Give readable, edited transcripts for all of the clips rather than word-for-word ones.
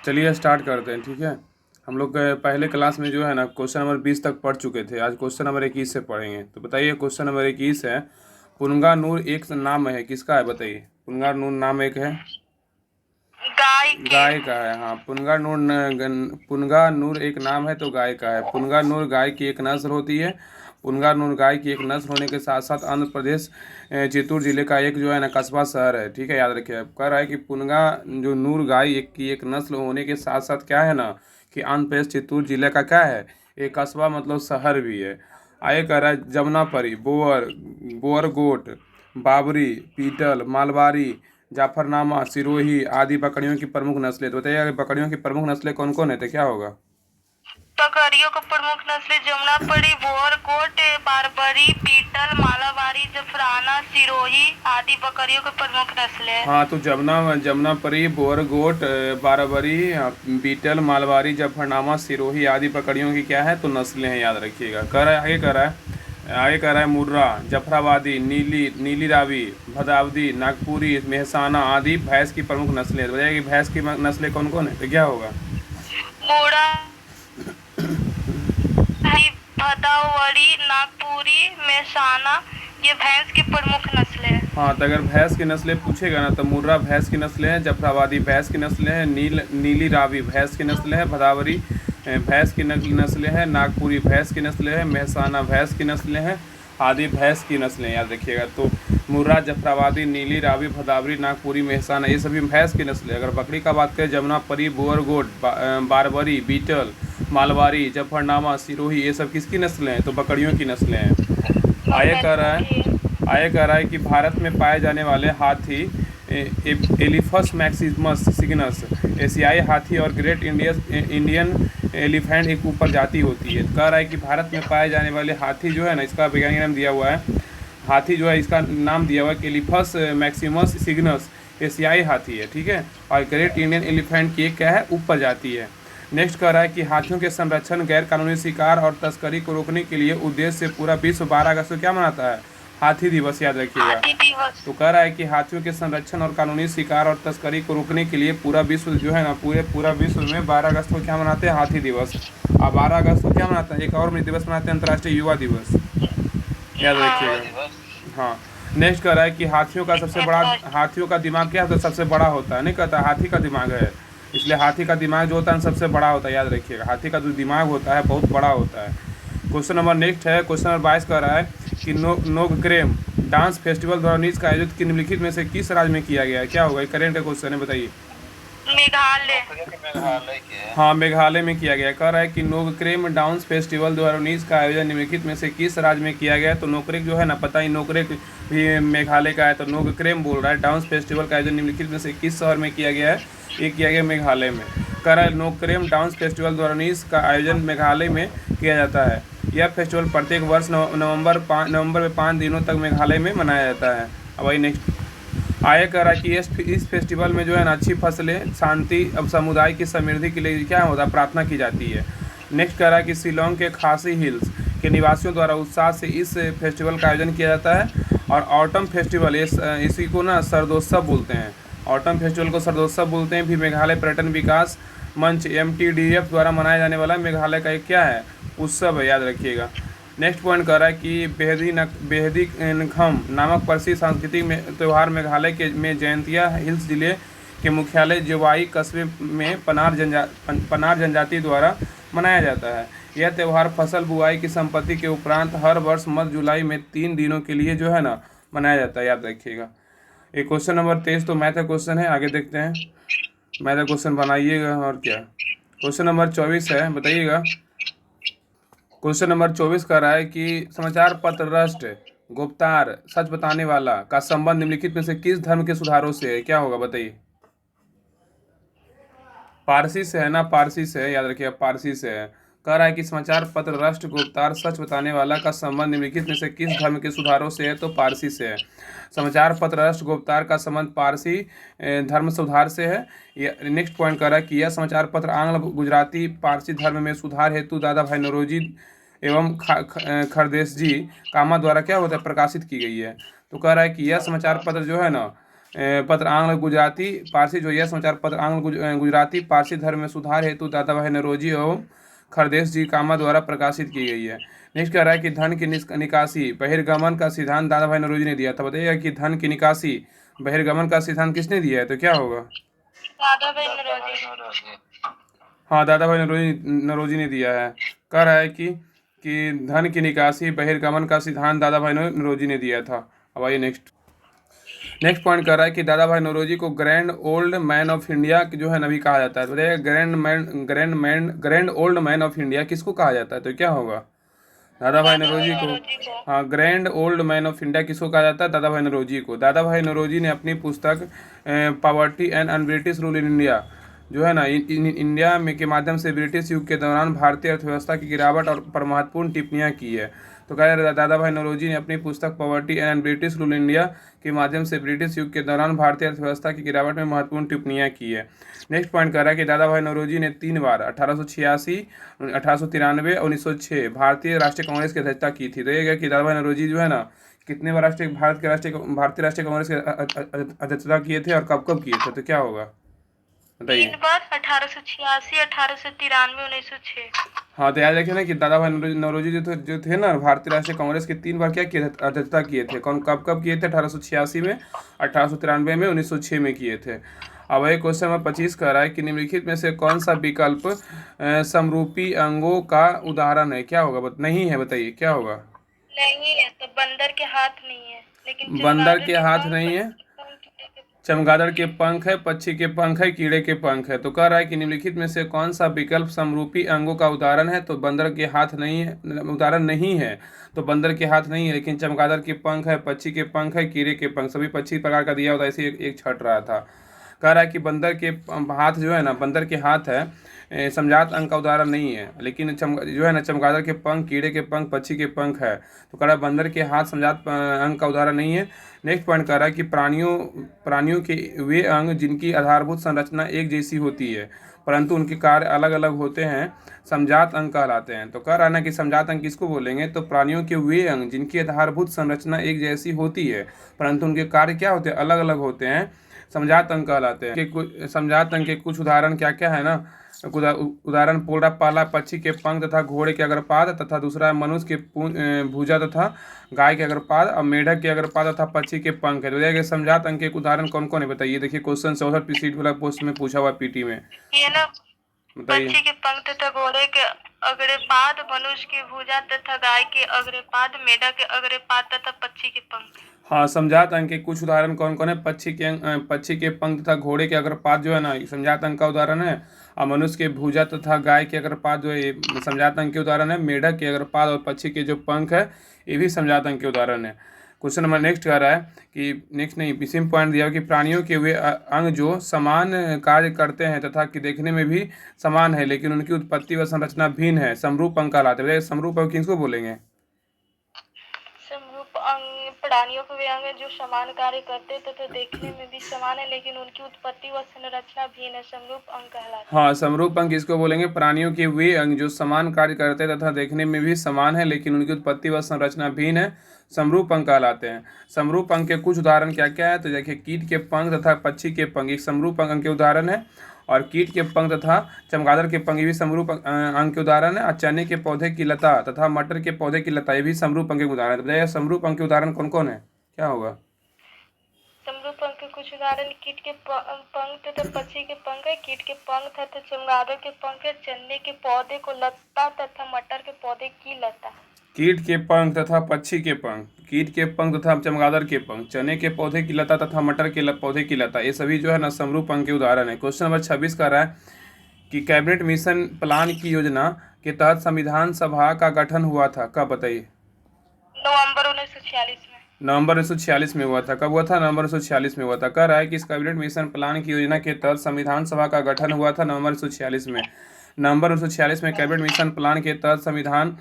चलिए स्टार्ट करते हैं, ठीक है। हम लोग पहले क्लास में जो है ना क्वेश्चन नंबर 20 तक पढ़ चुके थे। आज क्वेश्चन नंबर 21 से पढ़ेंगे। तो बताइए, क्वेश्चन नंबर 21 है, पुनगा एक नाम है, किसका है बताइए। पुनगा नाम एक है, गाय के। गाय का है। हाँ, पुनगा एक नाम है तो गाय का है। पुनगा गाय की एक नस्ल होती है। पुनगा गाय की एक नस्ल होने के साथ साथ आंध्र प्रदेश चित्तूर जिले का एक जो है ना कस्बा शहर है, ठीक है, याद रखिए। अब कह रहा है कि पुनगा जो गाय की एक नस्ल होने के साथ साथ क्या है ना कि आंध्र प्रदेश चित्तूर जिले का क्या है, एक कस्बा मतलब शहर भी है। आगे कह रहा है जमुनापरी, बोअर गोट, बाबरी, पीतल, मालवारी, जाफरनामा, सिरोही आदि बकरियों की प्रमुख नस्लें। तो बताइए, अगर बकरियों की प्रमुख नस्लें कौन कौन है तो क्या होगा। बकरियों का प्रमुख नस्ल जमुनापरी, बोअर कोट, बारबरी, बीटल, मालाबारी, जफराना, सिरोही आदि बकरियों के प्रमुख नस्ल है। हाँ, तो जमुनापरी, बोअरगोट, बारबरी, बीटल, मालवारी, जफरनामा, सिरोही आदि बकरियों की क्या है तो नस्लें हैं, याद रखिएगा। कह रहा है आगे कह रहा है मुर्रा, जफराबादी, नीली रावी, भदावदी, नागपुरी, मेहसाना आदि भैंस की प्रमुख नस्लें हैं। तो बताइए कि भैंस की नस्लें कौन कौन है तो क्या होगा। मुड़ा, भदावरी, नागपुरी, मेहसाना ये भैंस की प्रमुख नस्ल है। हाँ, तो अगर भैंस की नस्लें पूछेगा ना तो मुर्रा भैंस की नस्लें हैं, जफराबादी भैंस की नस्लें हैं, नीली रावी भैंस की नस्लें हैं, भदावरी भैंस की नस्लें हैं, नागपुरी भैंस की नस्लें हैं, मेहसाना भैंस की नस्लें हैं आदि भैंस की नस्लें, याद रखिएगा। तो मुर्रा, जफराबादी, नीली रावी, भदावरी, नागपुरी, मेहसाना ये सभी भैंस की नस्लें। अगर बकरी का बात करें, जमुनापरी, बोअरगोट, बारबरी, बीटल, मालवारी, जफरनामा, सिरोही ये सब किसकी नस्लें हैं तो बकरियों की नस्लें हैं। आगे कह रहा है कि भारत में पाए जाने वाले हाथी एलिफस मैक्सिमस सिग्नस एशियाई हाथी और ग्रेट इंडियन एलिफेंट एक ऊपर जाति होती है। कह रहा है कि भारत में पाए जाने वाले हाथी जो है ना, इसका वैज्ञानिक नाम दिया हुआ है, हाथी जो है इसका नाम दिया हुआ है एलिफस मैक्सिमस सिग्नस, एशियाई हाथी है, ठीक है। और ग्रेट इंडियन एलिफेंट की एक क्या है ऊपर जाती है। नेक्स्ट कह रहा है कि हाथियों के संरक्षण, गैर कानूनी शिकार और तस्करी को रोकने के लिए उद्देश्य से पूरा विश्व 12 अगस्त को क्या मनाता है, हाथी दिवस, याद रखिएगा। हाथी दिवस। तो कह रहा है कि हाथियों के संरक्षण और कानूनी शिकार और तस्करी को रोकने के लिए पूरा विश्व जो है ना पूरा विश्व में 12 अगस्त को क्या मनाते हैं, हाथी दिवस। और 12 अगस्त को क्या मनाते हैं, एक और दिवस मनाते हैं, अंतर्राष्ट्रीय युवा दिवस, याद रखिएगा। हाँ, नेक्स्ट कह रहा है कि हाथियों का दिमाग क्या होता है, सबसे बड़ा होता है, नहीं कहता हाथी का दिमाग है, इसलिए हाथी का दिमाग जो होता है सबसे बड़ा होता है, याद रखिएगा। हाथी का जो दिमाग होता है बहुत बड़ा होता है। क्वेश्चन नंबर नेक्स्ट है, क्वेश्चन नंबर 22 कह रहा है कि नोकग्रेम डांस फेस्टिवल 2019 का आयोजित निम्नलिखित में से किस राज्य में किया गया है, क्या होगा। करेंट का क्वेश्चन है, बताइए। मेघालय। हाँ, मेघालय में किया गया। कह रहा है कि नोकरेक डांस फेस्टिवल 2019 का आयोजन निम्नलिखित में से किस राज्य में किया गया है। तो नोकरेक जो है ना, पता ही नोकरेक भी मेघालय का है, तो नोकरेम बोल रहा है। डांस फेस्टिवल का आयोजन निम्नलिखित में से किस शहर में किया गया है, ये किया गया मेघालय में। कह रहा है नोकरेम डांस फेस्टिवल 2019 का आयोजन मेघालय में किया जाता है। यह फेस्टिवल प्रत्येक वर्ष नवंबर में 5 दिनों तक मेघालय में मनाया जाता है। अब वही नेक्स्ट आगे कह रहा है कि इस फेस्टिवल में जो है ना अच्छी फसलें, शांति, अब समुदाय की समृद्धि के लिए क्या होता है, प्रार्थना की जाती है। नेक्स्ट कह रहा है कि शिलोंग के खासी हिल्स के निवासियों द्वारा उत्साह से इस फेस्टिवल का आयोजन किया जाता है। और ऑटम फेस्टिवल इसी को ना सरदोत्सव बोलते हैं। ऑटम फेस्टिवल को सरदोत्सव बोलते हैं। भी मेघालय पर्यटन विकास मंच MTDF द्वारा मनाया जाने वाला मेघालय का एक क्या है, उत्सव है, याद रखिएगा। नेक्स्ट पॉइंट कह रहा है कि बेहदी नखम नामक प्रसिद्ध सांस्कृतिक त्यौहार मेघालय के में जयंतिया हिल्स जिले के मुख्यालय जोवाई कस्बे में पनार जनजाति द्वारा मनाया जाता है। यह त्यौहार फसल बुआई की संपत्ति के उपरांत हर वर्ष मध्य जुलाई में 3 दिनों के लिए जो है ना मनाया जाता है, याद रखिएगा। ये क्वेश्चन नंबर 23 तो मैथ का क्वेश्चन है, आगे देखते हैं। मैथ का क्वेश्चन बनाइएगा और क्या। क्वेश्चन नंबर 24 है, बताइएगा। क्वेश्चन नंबर 24 कह रहा है कि समाचार पत्र राष्ट्र गुप्तार सच बताने वाला का संबंध निम्नलिखित में से किस धर्म के सुधारों से है, क्या होगा बताइए। पारसी से है ना, पारसी से है, याद रखिए, पारसी से है। कह रहा है कि समाचार पत्र राष्ट्र गुप्तार सच बताने वाला का संबंध निम्नलिखित में से किस धर्म के सुधारों से है, तो पारसी से है। समाचार पत्र राष्ट्र गुप्तार का संबंध पारसी धर्म सुधार से है। नेक्स्ट पॉइंट कह रहा है कि यह समाचार पत्र आंग्ल, गुजराती, पारसी धर्म में सुधार हेतु दादा भाई नौरोजी एवं खरदेश जी कामा द्वारा क्या होता है प्रकाशित की गई है। तो कह रहा है कि यह समाचार पत्र जो है ना पत्र आंग्ल गुजराती पारसी जो यह समाचार पत्र आंग्ल गुजराती पारसी धर्म में सुधार हेतु दादा भाई नौरोजी एवं खरदेश जी कामा द्वारा प्रकाशित की गई है। नेक्स्ट कह रहा है कि धन की निकासी बहिर्गमन का सिद्धांत दादा भाई नौरोजी ने दिया था। बताइएगा कि धन की निकासी बहिर्गमन का सिद्धांत किसने दिया है, तो क्या होगा? दादा भाई नौरोजी। हाँ, दादा भाई नौरोजी ने दिया है। कह रहा है कि धन की निकासी बहिर्गमन का सिद्धांत दादा भाई नौरोजी ने दिया था। अब आइए नेक्स्ट पॉइंट कर रहा है कि दादा भाई नौरोजी को grand old man of India जो है ना भी कहा जाता है। तो बताइए grand old man of India किसको कहा जाता है, तो क्या होगा? दादा भाई नौरोजी को। हाँ, grand old man of India किसको कहा जाता है? दादा भाई नौरोजी को। दादा भाई नौरोजी ने अपनी पुस्तक poverty and un British rule in India जो है ना इंडिया में के माध्यम से ब्रिटिश युग के दौरान भारतीय अर्थव्यवस्था की गिरावट और पर महत्वपूर्ण टिप्पणियां की है। तो कह रहे दादा भाई नौरोजी ने अपनी पुस्तक poverty and British rule India के माध्यम से ब्रिटिश युग के दौरान भारतीय अर्थव्यवस्था की गिरावट में महत्वपूर्ण टिप्पणियां की है। नेक्स्ट पॉइंट कर रहा है कि दादा भाई नौरोजी ने 3 बार 1886, 1893 और 1906 भारतीय राष्ट्रीय कांग्रेस की अध्यक्षता की थी। तो ये कि दादा भाई नौरोजी जो है ना कितने बार भारतीय राष्ट्रीय कांग्रेस की अध्यक्षता किए थे और कब कब किए थे, तो क्या होगा बताइए? 3 बार 1886, 1893, 1906। हाँ, तो याद रखिए ना कि दादा भाई नौरोजी जो थे ना भारतीय राष्ट्रीय कांग्रेस के 3 बार क्या किए थे, अध्यक्षता किए थे। कौन कब कब किए थे? 1886 में, 1893 में, 1906 में किए थे। अब ये क्वेश्चन नंबर 25 कह रहा है कि निम्नलिखित में से कौन सा विकल्प समरूपी अंगों का उदाहरण है, क्या होगा? नहीं है, बताइए क्या होगा? नहीं है, तो बंदर के हाथ नहीं है, लेकिन बंदर के हाथ नहीं है, चमगादड़ के पंख है, पक्षी के पंख है, कीड़े के पंख है। तो कह रहा है कि निम्नलिखित में से कौन सा विकल्प समरूपी अंगों का उदाहरण है? तो बंदर के हाथ नहीं है, उदाहरण नहीं है। तो बंदर के हाथ नहीं है, लेकिन चमगादड़ के पंख है, पक्षी के पंख है, कीड़े के पंख, सभी 25 प्रकार का दिया होता है। ऐसे एक छट रहा था। कह रहा है कि बंदर के हाथ जो है ना, बंदर के हाथ है समझात अंग का उदाहरण नहीं है, लेकिन जो है ना चमगादड़ के पंख, कीड़े के पंख, पक्षी के पंख है। तो कह रहा है बंदर के हाथ समझात अंग का उदाहरण नहीं है। नेक्स्ट पॉइंट कह रहा है कि प्राणियों के वे अंग जिनकी आधारभूत संरचना एक जैसी होती है परंतु उनके कार्य अलग अलग होते हैं समझात अंग कहलाते हैं। तो कह रहा है ना कि समझात अंग किसको बोलेंगे? तो प्राणियों के वे अंग जिनकी आधारभूत संरचना एक जैसी होती है परंतु उनके कार्य क्या होते हैं? अलग अलग होते हैं, समझात अंग कहलाते हैं। समझात अंग के कुछ उदाहरण क्या क्या है ना? उदाहरण पोड़ा पाला पक्षी के पंख तथा घोड़े के अग्रपाद, तथा दूसरा है मनुष्य के भुजा तथा गाय के अग्रपाद और मेढक के अग्रपाद तथा पक्षी के पंख है। तो देखिए समझात अंग के उदाहरण कौन कौन है बताइए? देखिए क्वेश्चन 64 सीट वाला पोस्ट में पूछा हुआ पीटी में, ये ना बताइए। पक्षी के पंख तथा घोड़े के अग्रपाद, मनुष्य की भुजा तथा गाय के अग्रपाद, मेढक के अग्रपाद तथा पक्षी के पंख। हाँ, समझात अंग के कुछ उदाहरण कौन कौन है? पक्षी के पंख तथा घोड़े के अग्रपाद जो है ना समझात अंग का उदाहरण है, और मनुष्य के भुजा तथा गाय के अग्रपाद जो है ये समझात अंग के उदाहरण है। मेढक के अग्रपाद और पक्षी के जो पंख है ये भी समझात अंग के उदाहरण है। क्वेश्चन नंबर नेक्स्ट कह रहा है कि नेक्स्ट नहीं इसी पॉइंट दिया कि प्राणियों के वे अंग जो समान कार्य करते हैं तथा कि देखने में भी समान है लेकिन उनकी उत्पत्ति व संरचना भिन्न है, समरूप अंग कहलाते हैं। समरूप अंग किसको बोलेंगे? समरूप अंग प्राणियों के वे अंग जो समान कार्य करते तथा देखने में भी समान है लेकिन उनकी उत्पत्ति व संरचना भिन्न है, समरूप अंग कहलाते हैं। हाँ, समरूप अंग किसको बोलेंगे? प्राणियों के वे अंग जो समान कार्य करते हैं तथा देखने में भी समान है लेकिन उनकी उत्पत्ति व संरचना भिन्न है, समरूप अंग कहलाते हैं। समरूप अंग के कुछ उदाहरण क्या क्या है? तो देखिए कीट के पंख तथा पक्षी के पंख एक समरूप अंग के उदाहरण है, और कीट के पंख तथा चमगादड़ के पंख भी समरूप अंग के उदाहरण है, और चने के पौधे की लता तथा मटर के पौधे की लता ये भी समरूप अंग के उदाहरण है। तो बताइए समरूप अंग के उदाहरण कौन कौन है, क्या होगा? समरूप अंग के कुछ उदाहरण कीट के पंख तथा पक्षी के पंख है, कीट के पंख तथा चमगादड़ के पंख है, चने के पौधे को लता तथा मटर के पौधे की लता। कीट के पंख तथा पक्षी के पंख, कीट के पंख तथा चमगादड़ के पंख, चने के पौधे की लता तथा मटर के पौधे की लता, ये सभी जो है ना समरूप अंग के उदाहरण है। क्वेश्चन नंबर 26 का रहा है कि कैबिनेट मिशन प्लान की योजना के तहत संविधान सभा का गठन हुआ था, कब बताइए? नवंबर 1946 में। नवंबर 1946 में हुआ था। कब हुआ था? नवंबर 1946 में हुआ था। कह रहा है कि इस कैबिनेट मिशन प्लान की योजना के तहत संविधान सभा का गठन हुआ था नवंबर 1946 में। नवंबर 1946 में कैबिनेट मिशन प्लान के तहत संविधान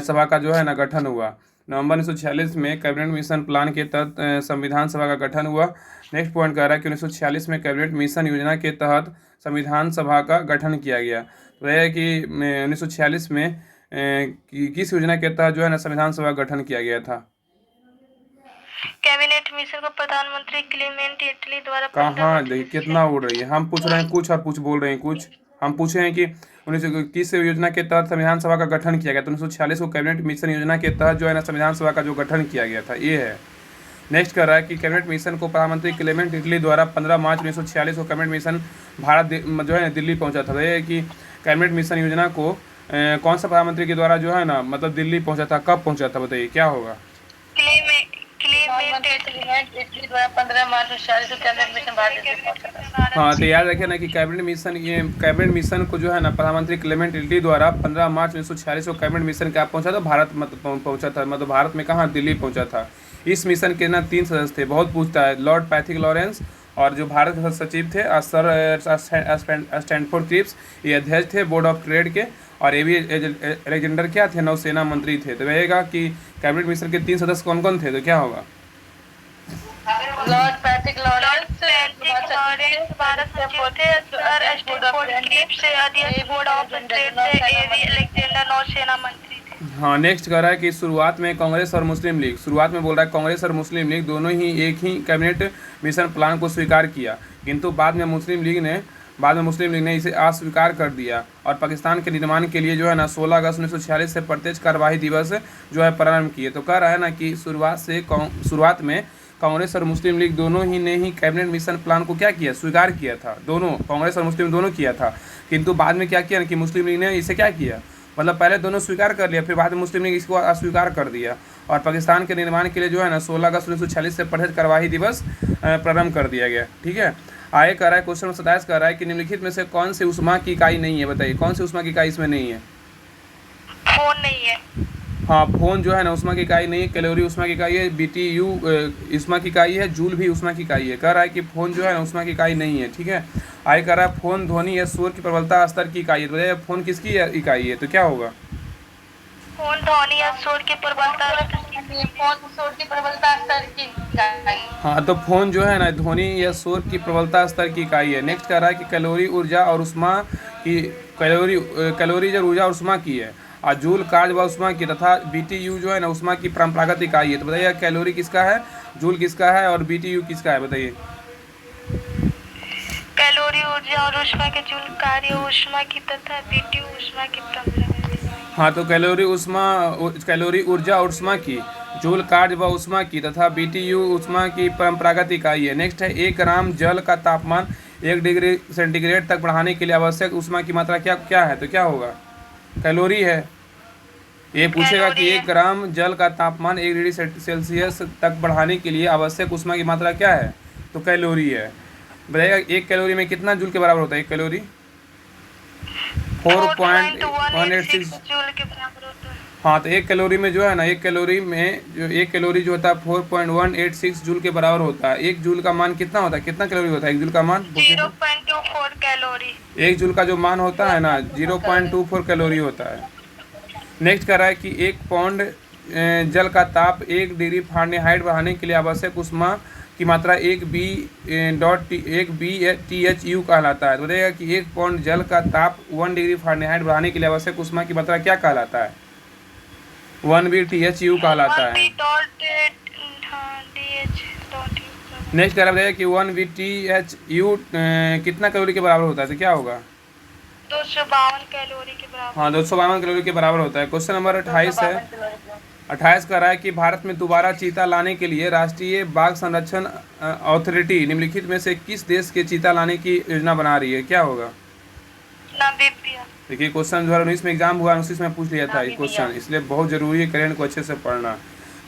सभा का जो है ना गठन हुआ। नवंबर 1946 में कैबिनेट मिशन प्लान के तहत संविधान सभा का गठन हुआ। नेक्स्ट पॉइंट कह रहा है कि 1946 में कैबिनेट मिशन योजना के तहत संविधान सभा का गठन किया गया। तो यह है कि 1946 में किस योजना के तहत जो है ना संविधान सभा का गठन किया गया था? कैबिनेट मिशन को प्रधानमंत्री क्लेमेंट इटली द्वारा कहाँ देखिए कितना उड़ रही है। हम पूछ रहे हैं कुछ और कुछ बोल रहे हैं कुछ। हम पूछे हैं कि 1921 योजना के तहत संविधान सभा का गठन किया गया, तो 1946 को कैबिनेट मिशन योजना के तहत जो है ना संविधान सभा का जो गठन किया गया था ये है। नेक्स्ट कर रहा है कि कैबिनेट मिशन को प्रधानमंत्री क्लेमेंट इटली द्वारा 15 मार्च 1946 को कैबिनेट मिशन जो है ना दिल्ली पहुंचा था। तो ये है कि कैबिनेट मिशन योजना को कौन सा प्रधानमंत्री के द्वारा जो है ना मतलब दिल्ली पहुंचा था, कब पहुंचा था बताइए क्या होगा। क्लेमेंट इटली द्वारा 15 मार्च 1946 को कैबिनेट मिशन भारत देश पहुंचा था। हाँ तो याद रखिए ना कि कैबिनेट मिशन को जो है ना प्रधानमंत्री क्लेमेंट इटली द्वारा 15 मार्च 1946 को कैबिनेट मिशन क्या पहुंचा था, भारत पहुंचा था, मतलब भारत में कहाँ, दिल्ली पहुंचा था। इस मिशन के ना 3 सदस्य थे, बहुत पूछता है, लॉर्ड पैथिक लॉरेंस और जो भारत के सचिव थे सर स्टैनफोर्ड क्रिप्स, ये अध्यक्ष थे बोर्ड ऑफ ट्रेड के, और ए बी अलेक्जेंडर क्या थे, नौसेना मंत्री थे। तो रहेगा कि कैबिनेट मिशन के 3 सदस्य कौन कौन थे, तो क्या होगा। लॉर्ड पैथिक लॉरेंस भारत सचिव थे, सर स्टैनफोर्ड क्रिप्स अध्यक्ष बोर्ड ऑफ ट्रेड थे, ए बी अलेक्जेंडर नौसेना मंत्री थे। हाँ नेक्स्ट कह रहा है कि शुरुआत में कांग्रेस और मुस्लिम लीग, शुरुआत में बोल रहा है कांग्रेस और मुस्लिम लीग दोनों ही एक ही कैबिनेट मिशन प्लान को स्वीकार किया, किंतु बाद में मुस्लिम लीग ने इसे अस्वीकार कर दिया और पाकिस्तान के निर्माण के लिए जो है ना 16 अगस्त 1946 से प्रत्यक्ष कार्यवाही दिवस जो है प्रारंभ किए। तो कह रहा है ना कि शुरुआत में कांग्रेस और मुस्लिम लीग दोनों ही ने ही कैबिनेट मिशन प्लान को क्या किया, स्वीकार किया था, दोनों कांग्रेस और मुस्लिम दोनों किया था, किंतु बाद में क्या किया ना कि मुस्लिम लीग ने इसे क्या किया, मतलब पहले दोनों स्वीकार कर लिया, फिर बाद में मुस्लिम लीग इसको अस्वीकार कर दिया और पाकिस्तान के निर्माण के लिए जो है ना 16 अगस्त 1946 से प्रत्यक्ष कार्यवाही दिवस प्रारंभ कर दिया गया। ठीक है, आगे कर रहा है क्वेश्चन 27 कर रहा है कि निम्नलिखित में से कौन सी ऊष्मा की इकाई नहीं है, बताइए कौन सी ऊष्मा की इकाई इसमें नहीं है। फोन नहीं है। हाँ फोन जो है ना ऊष्मा की इकाई नहीं है, कैलोरी ऊष्मा की इकाई है, BTU ऊष्मा की इकाई है, जूल भी ऊष्मा की इकाई है। कह रहा है कि फोन जो है ना ऊष्मा की इकाई नहीं है। ठीक है, आगे कह रहा है फोन ध्वनि या शोर की प्रबलता स्तर की इकाई है, तो बताइए फोन किसकी इकाई है, तो क्या होगा। फोन ध्वनि या शोर की प्रबलता स्तर की इकाई। हाँ तो फोन जो है ना ध्वनि या शोर की प्रबलता स्तर की इकाई है। नेक्स्ट कह रहा है कि कैलोरी ऊर्जा और उष्मा की कैलोरी जो ऊर्जा और उष्मा की है और जूल कार्य व उष्मा की तथा BTU जो है ना उष्मा की परंपरागत इकाई है। तो बताइए कैलोरी किसका है, जूल किसका है और BTU किसका है, बताइए। कैलोरी ऊर्जा और उष्मा के जूल कार्य उष्मा की तथा BTU उष्मा की परंपरागत। हाँ तो कैलोरी ऊर्जा और उष्मा की, जूल कार्य व उष्मा की तथा BTU उष्मा की परंपरागत इकाई है। नेक्स्ट है 1 ग्राम जल का तापमान 1 डिग्री सेंटीग्रेड तक बढ़ाने के लिए आवश्यक उष्मा की मात्रा क्या है, तो क्या होगा, कैलोरी है। ये पूछेगा कि 1 ग्राम जल का तापमान 1 डिग्री सेल्सियस तक बढ़ाने के लिए आवश्यक उष्मा की मात्रा क्या है, तो कैलोरी है। बताइएगा 1 कैलोरी में कितना जूल के बराबर होता है, 1 कैलोरी 4.186 जूल के बराबर होता है। हाँ तो 1 कैलोरी में जो है ना 1 कैलोरी जो होता है 4.186 जूल के बराबर होता है। 1 जूल का मान कितना होता है, कितना कैलोरी होता है 1 जूल का मान, 0.24 कैलोरी। 1 जूल का जो मान होता है ना 0.24 कैलोरी होता है। नेक्स्ट कह रहा है कि 1 पाउंड जल का ताप 1 डिग्री फ़ारेनहाइट बढ़ाने के लिए आवश्यक उष्मा की मात्रा 1 BTU कहलाता है। तो बताइएगा कि 1 पाउंड जल का ताप 1 डिग्री फ़ारेनहाइट बढ़ाने के लिए आवश्यक उष्मा की मात्रा क्या कहलाता है, 1 BTU कहलाता है। नेक्स्ट कह रहा है कि 1 BTU कितना कैलोरी के बराबर होता है, तो क्या होगा, 252 कैलोरी के बराबर। हाँ 252 कैलोरी के बराबर होता है। क्वेश्चन नंबर 28 है, 28 कह रहा है कि भारत में दोबारा चीता लाने के लिए राष्ट्रीय बाघ संरक्षण अथॉरिटी निम्नलिखित में से किस देश के चीता लाने की योजना बना रही है, क्या होगा। नामीबिया। देखिए क्वेश्चन 2019 में एग्जाम हुआ, उसी में पूछ लिया था ये क्वेश्चन, इसलिए बहुत जरूरी है करंट को अच्छे से पढ़ना।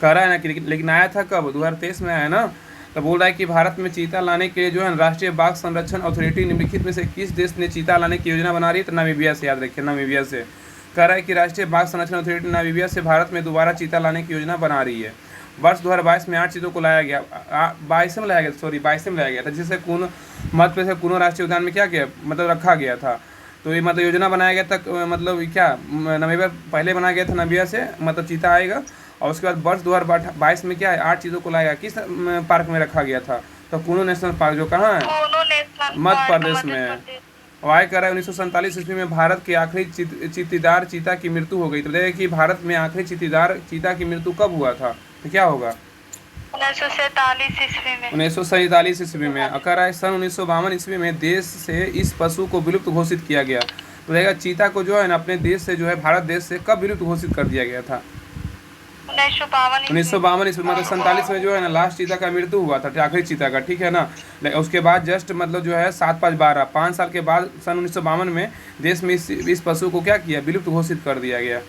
कह रहा है ना कि लेकिन आया था कब, 2023 में आया ना। तो बोल रहा है कि भारत में चीता लाने के लिए जो है राष्ट्रीय बाघ संरक्षण अथॉरिटी निम्नलिखित में से किस देश ने चीता लाने की योजना बना रही है, तो नामीबिया से, याद रखिए नामीबिया से। कह रहा है कि राष्ट्रीय बाघ संरक्षण अथॉरिटी नामीबिया से भारत में दोबारा चीता लाने की योजना बना रही है। वर्ष 2022 में 8 चीतों को लाया गया, 22 में लाया गया था, जिससे मध्य प्रदेश कूनो राष्ट्रीय उद्यान में क्या किया, मतलब रखा गया था। तो ये मतलब योजना बनाया गया था, मतलब क्या नामीबिया पहले बनाया गया था, नामीबिया से मतलब चीता आएगा, और उसके बाद वर्ष 2022 में क्या है 8 चीज़ों को लाया, किस पार्क में रखा गया था, तो कूनो नेशनल पार्क जो कहाँ है, मध्य प्रदेश में है। वाय कर रहा है 1947 ईस्वी में भारत के आखिरी चीतीदार चीता की मृत्यु हो गई। तो देखिए कि भारत में आखिरी चीतीदार चीता की मृत्यु कब हुआ था, तो क्या होगा, 1947 ईस्वी में। 1947 ईस्वी में। अकर है सन 1952 ईस्वी में देश से इस पशु को विलुप्त घोषित किया गया। तो रहेगा चीता को जो है ना अपने देश से जो है भारत देश से कब विलुप्त घोषित कर दिया गया था? 1952 ईस्वी मतलब 47 में जो है ना लास्ट चीता का मृत्यु हुआ था, आखिरी चीता का, ठीक है ना। उसके बाद जस्ट मतलब जो है 7-5-12 5 साल के बाद सन 1952 में देश में इस पशु को क्या किया, विलुप्त घोषित कर दिया गया।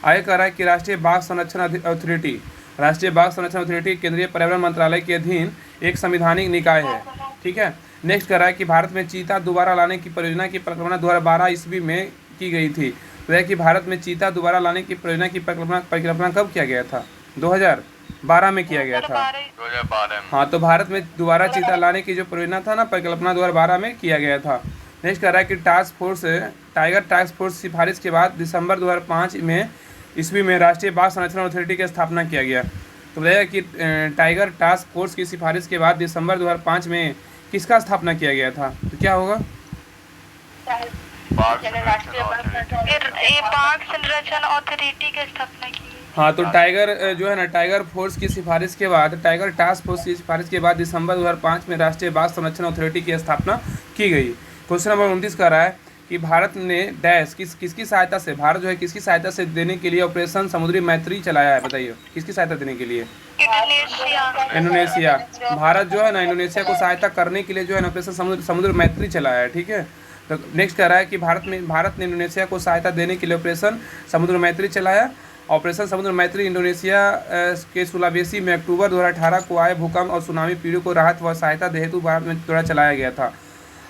आगे कह रहा है कि राष्ट्रीय बाघ संरक्षण अथॉरिटी, राष्ट्रीय बाघ संरक्षण अथॉरिटी केंद्रीय पर्यावरण मंत्रालय के अधीन एक संवैधानिक निकाय है, ठीक है। नेक्स्ट कह रहा है कि भारत में चीता दोबारा लाने की परियोजना की परिकल्पना 2012 ईस्वी में की गई थी। तो यह कि भारत में चीता दोबारा लाने की परियोजना की परिकल्पना कब किया गया था? 2012 में किया गया था। 2012 में। हाँ, तो भारत में दोबारा चीता लाने की जो परियोजना था ना, परिकल्पना 2012 में किया गया था। नेक्स्ट कह रहा है कि टाइगर टास्क फोर्स सिफारिश के बाद दिसंबर 2005 में ईस्वी में राष्ट्रीय बाघ संरक्षण अथॉरिटी की स्थापना किया गया। तो बताइए कि टाइगर टास्क फोर्स की सिफारिश के बाद दिसंबर 2005 में किसका स्थापना किया गया था? तो क्या होगा? बाघ संरक्षण अथॉरिटी की स्थापना की। हाँ, तो टाइगर जो है ना टाइगर फोर्स की सिफारिश के बाद, टाइगर टास्क फोर्स की सिफारिश के बाद दिसंबर 2005 में राष्ट्रीय बाघ संरक्षण अथॉरिटी की स्थापना की गई। क्वेश्चन नंबर 29 कर रहा है कि भारत ने डैश किसकी सहायता से, भारत जो है किसकी सहायता से देने के लिए ऑपरेशन समुद्री मैत्री चलाया है? बताइए किसकी सहायता देने के लिए? इंडोनेशिया। भारत जो है ना इंडोनेशिया को सहायता करने के लिए जो है ना ऑपरेशन समुद्र मैत्री चलाया है, ठीक है। तो नेक्स्ट कह रहा है कि भारत ने इंडोनेशिया को सहायता देने के लिए ऑपरेशन समुद्र मैत्री चलाया। ऑपरेशन समुद्र मैत्री इंडोनेशिया के सुलावेसी में अक्टूबर 2018 को आए भूकंप और सुनामी पीड़ितों को राहत व सहायता हेतु भारत में द्वारा चलाया गया था।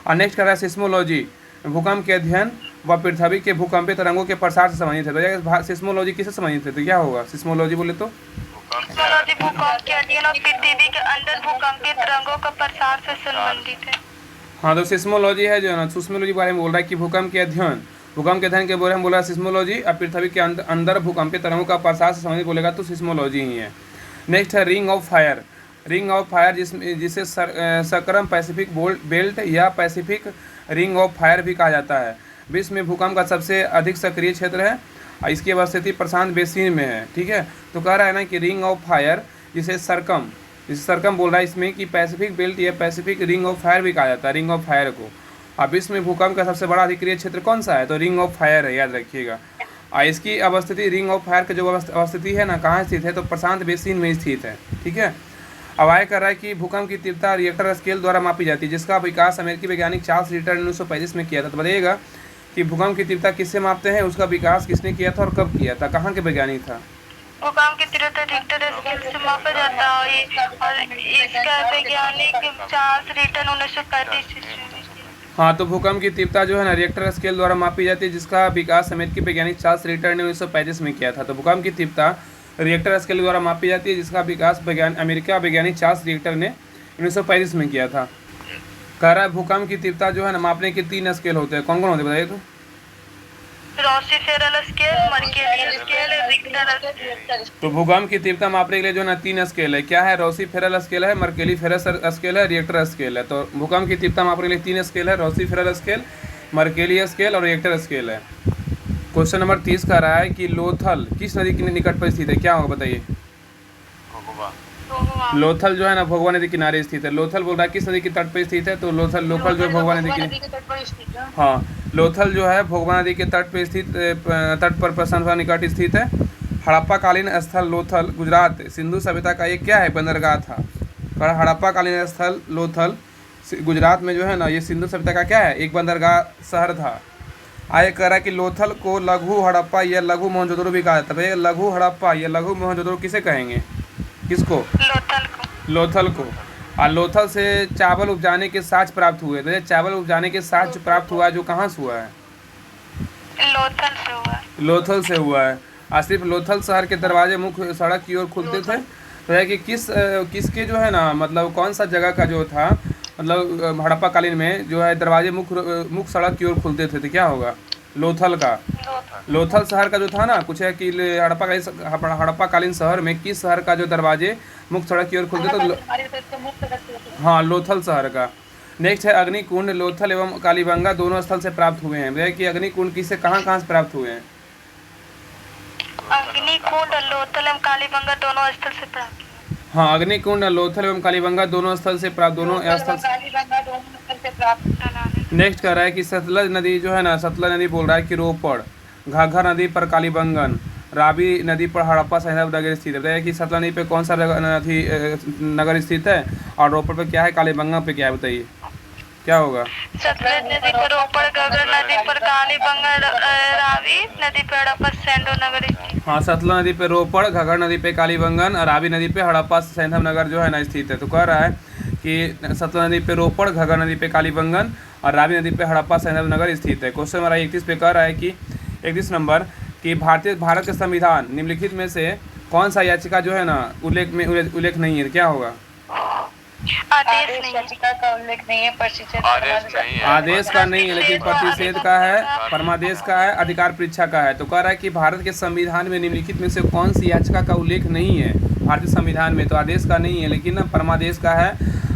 और नेक्स्ट कह रहा है सिस्मोलॉजी, भूकंप के अध्ययन व पृथ्वी के भूकंपीय तरंगों के प्रसार से संबंधित है। तो सिस्मोलॉजी किससे संबंधित है? तो क्या होगा सिस्मोलॉजी बोले तो? भूकंप के अध्ययन और पृथ्वी के अंदर भूकंपीय तरंगों का प्रसार से संबंधित है। हाँ, तो सिस्मोलॉजी है जो है ना, सिस्मोलॉजी के बारे में बोल रहा है कि भूकंप के अध्ययन के बारे में बोला सिस्मोलॉजी, और पृथ्वी के अंदर भूकंपीय तरंगों का प्रसार से संबंधित बोलेगा तो सिस्मोलॉजी ही है। नेक्स्ट है रिंग ऑफ फायर, जिसे सकरम पैसिफिक बेल्ट या पैसिफिक रिंग ऑफ फायर भी कहा जाता है। विश्व में भूकंप का सबसे अधिक सक्रिय क्षेत्र है और इसकी अवस्थिति प्रशांत बेसिन में है, ठीक है। तो कह रहा है ना कि रिंग ऑफ फायर जिसे सरकम बोल रहा है इसमें कि पैसिफिक बेल्ट या पैसिफिक रिंग ऑफ फायर भी कहा जाता है, रिंग ऑफ फायर को। अब विश्व में भूकंप का सबसे बड़ा अधिक्रिय क्षेत्र कौन सा है? तो रिंग ऑफ फायर है, याद रखिएगा। और इसकी अवस्थिति, रिंग ऑफ फायर की जो अवस्थिति है ना, कहाँ स्थित है? तो प्रशांत बेसिन में स्थित है, ठीक है। अब आय कर रहा है कि भूकंप की तीव्रता रिएक्टर स्केल द्वारा मापी जाती है, जिसका विकास अमेरिकी वैज्ञानिक चार्ल्स रिटर ने 1935 में किया था। तो बताइएगा कि भूकंप की तीव्रता किससे मापते हैं, उसका विकास किसने किया था और कब किया था, कहाँ के वैज्ञानिक था? भूकंप की तीव्रता रिक्टर स्केल से मापा जाता है और इसका वैज्ञानिक चार्ल्स रिटर 1935 में। हाँ, तो भूकंप की तीव्रता जो है ना रिएक्टर स्केल द्वारा मापी जाती है, जिसका विकास अमेरिकी वैज्ञानिक चार्ल्स रिटर ने 1935 में किया था। तो भूकंप की तीव्रता रिएक्टर स्केल द्वारा मापी जाती है, जिसका विकास अमेरिका वैज्ञानिक चार्ल्स रिटर ने 1935 में किया था। कह रहा है भूकंप की तीव्रता जो है ना मापने के 3 स्केल होते हैं, कौन कौन होते हैं बताइए? तो Rossi-Feral scale, Mercalli scale, Richter scale. तो भूकंप की तीव्रता मापने के लिए जो है ना 3 स्केल है। क्या है? रोसी-फेरल स्केल है, मर्केली-फेरल स्केल है, रिएक्टर स्केल है। तो भूकंप की तीव्रता मापने के लिए 3 स्केल है, रोसी-फेरल स्केल, मर्केली स्केल और रिएक्टर स्केल है। क्वेश्चन नंबर 30 का रहा है कि लोथल किस नदी के निकट पर स्थित है? क्या होगा बताइए? लोथल जो है ना भोगवा नदी किनारे स्थित है। लोथल बोल रहा है किस नदी के तट पर स्थित है? तो लोथल जो है भोगवा नदी के तट पर स्थित है। हाँ, लोथल जो है भोगवा नदी के तट पर स्थित, तट पर प्रशांत निकट स्थित है। हड़प्पा कालीन स्थल लोथल गुजरात सिंधु सभ्यता का एक क्या है? बंदरगाह था। हड़प्पा कालीन स्थल लोथल गुजरात में जो है ना ये सिंधु सभ्यता का क्या है? एक बंदरगाह शहर था। आगे कह रहा है कि लोथल को लघु हड़प्पा या लघु मोहनजोदड़ो भी कहा जाता है। लघु हड़प्पा या लघु मोहनजोदड़ो किसे कहेंगे? किसको? लोथल को। और लोथल से चावल उपजाने के साक्ष्य प्राप्त हुए। तो चावल उपजाने के साक्ष्य प्राप्त हुआ जो कहाँ से हुआ है? लोथल से हुआ है। और सिर्फ लोथल शहर के दरवाजे मुख्य सड़क की ओर खुलते थे। तो है कि किसके जो है ना मतलब कौन सा जगह का जो था मतलब हड़प्पा कालीन में जो है दरवाजे मुख्य सड़क की ओर खुलते थे। तो क्या होगा? लोथल का। लोथल शहर का जो था ना कुछ है कि हड़प्पा कालीन शहर में किस शहर का जो दरवाजे मुख्य सड़क की ओर खुलते थे? हाँ, लोथल शहर का। नेक्स्ट है अग्निकुंड। लोथल एवं कालीबंगा दोनों स्थल से प्राप्त हुए हैं। कि अग्निकुंड किससे कहाँ से प्राप्त हुए हैं? अग्निकुंड लोथल एवं कालीबंगा दोनों स्थल से प्राप्त। हाँ, अग्निकुंड लोथल एवं कालीबंगा दोनों स्थल से प्राप्त, दोनों स्थल से। कालीबंगा दोनों स्थल से प्राप्त। नेक्स्ट कह रहा है कि सतलज नदी जो है ना, सतलज नदी बोल रहा है कि रोपड़, घाघर नदी पर कालीबंगन, रावी नदी पर हड़प्पा साहिब नगर स्थित है। बताइए कि सतलज नदी पे कौन सा नदी नगर स्थित है, और रोपड़ पे क्या है, कालीबंगन पे क्या है, बताइए क्या होगा। सतलज नदी पर रोपड़, घाघर नदी पर कालीबंगन, रावी नदी पर हड़प्पा सैंडो नगर स्थित। हाँ, सतलज नदी पे रोपड़, घाघर नदी पे कालीबंगन, और रावी नदी पे हड़प्पा सैंधव नगर जो है ना स्थित है। तो कह रहा है कि सतलज नदी पे रोपड़, घाघर नदी पे कालीबंगन और रावी नदी पे हड़प्पा सैंधव नगर स्थित है। क्वेश्चन हमारा 31 पे कह रहा है कि 31 नंबर कि भारत के संविधान निम्नलिखित में से कौन सा याचिका जो है ना उल्लेख नहीं है, क्या होगा। आदेश नहीं, याचिका का उल्लेख नहीं है, आदेश का नहीं है, लेकिन प्रतिषेध का है, परमादेश का है, अधिकार परीक्षा का है। तो कह रहा है कि भारत के संविधान में निम्नलिखित में से कौन सी याचिका का उल्लेख नहीं है भारतीय संविधान में। तो आदेश का नहीं है, लेकिन परमादेश का है,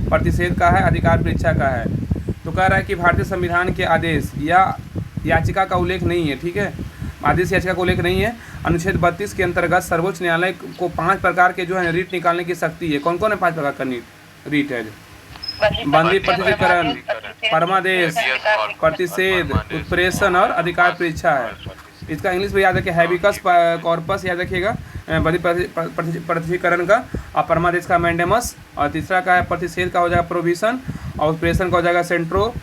प्रतिषेध का है, अधिकार परीक्षा का है। तो कह रहा है कि भारतीय संविधान के आदेश या याचिका का उल्लेख नहीं है, ठीक है, आदेश याचिका का उल्लेख नहीं है। अनुच्छेद 32 के अंतर्गत सर्वोच्च न्यायालय को 5 प्रकार के जो है रीट निकालने की शक्ति है। कौन कौन है 5 प्रकार का रीट है। बंदी प्रतिकरण, परमादेश, प्रतिषेध, उत्प्रेषण और अधिकार परीक्षा है। इसका इंग्लिश में याद रखिए, हैबिकस कॉर्पस याद रखिएगा बंदी प्रतिकरण का, और परमादेश का मैंडेमस, और तीसरा का है प्रतिषेध का हो जाएगा प्रोविजन, और उत्प्रेषण का हो जाएगा सेंट्रो